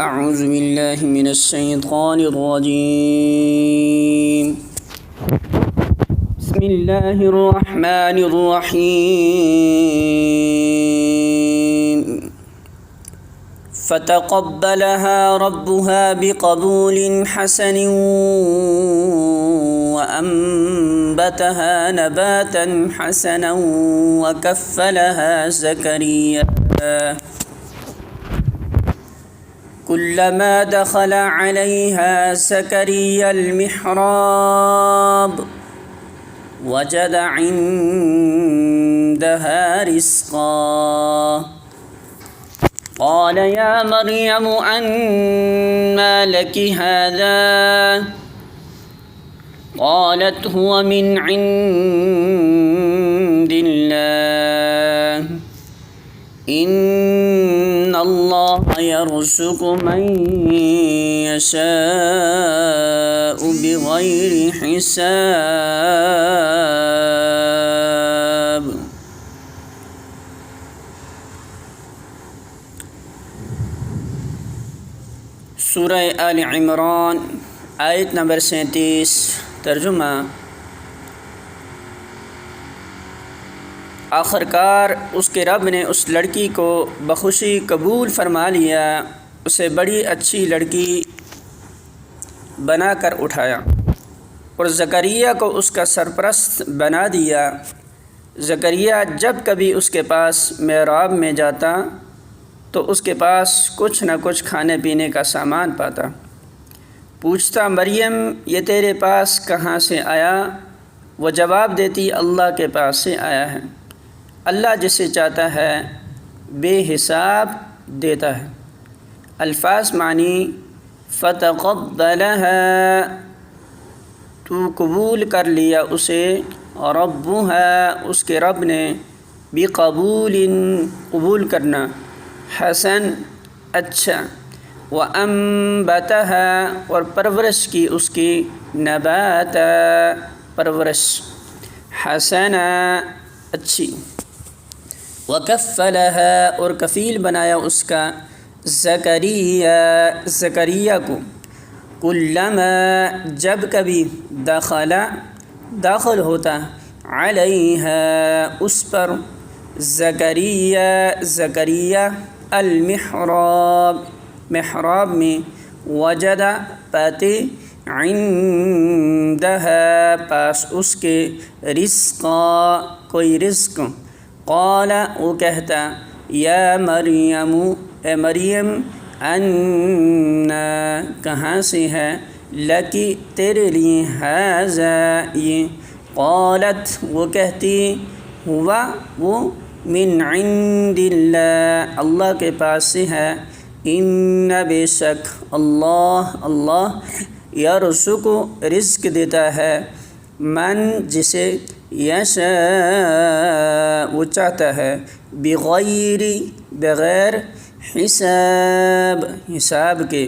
اعوذ باللہ من الشیطان الرجیم بسم اللہ الرحمن الرحیم فتقبلها ربها بقبول حسن وأنبتها نباتا حسنا وكفلها زكريا كلما دخل عليها زكريا المحراب وجد عندها رزقا قال يا مريم أنى لك هذا قالت هو من عند الله إن الله يرزق من يشاء بغير حساب. سورہ آل عمران آیت نمبر 37. ترجمہ: آخرکار اس کے رب نے اس لڑکی کو بخوشی قبول فرما لیا، اسے بڑی اچھی لڑکی بنا کر اٹھایا اور زکریا کو اس کا سرپرست بنا دیا. زکریا جب کبھی اس کے پاس محراب میں جاتا تو اس کے پاس کچھ نہ کچھ کھانے پینے کا سامان پاتا. پوچھتا، مریم یہ تیرے پاس کہاں سے آیا؟ وہ جواب دیتی، اللہ کے پاس سے آیا ہے. اللہ جسے چاہتا ہے بے حساب دیتا ہے. الفاظ معنی: فتقبلها تو قبول کر لیا اسے، ربها اس کے رب نے، بقبول قبول کرنا، حسن اچھا، وانبتها اور پرورش کی اس کی، نباتا پرورش، حسنا اچھی، وکفلها اور کفیل بنایا اس کا، زکریا کو، کلما جب کبھی، داخل ہوتا، علیہا اس پر، زکریا المحراب محراب میں، وجد پاتے، عندها پاس اس کے، رزقا کوئی رزق. قال وہ کہتا، یا مریم اے مریم، انا کہاں سے ہے، لکی تیرے لیے، ھذا یہ، قالت وہ کہتی، ہوا وہ، من عند اللہ اللہ کے پاس سے ہے، ان بے شک اللہ یرزق رزق دیتا ہے، من جسے، یشاء وہ چاہتا ہے، بغیر حساب کے.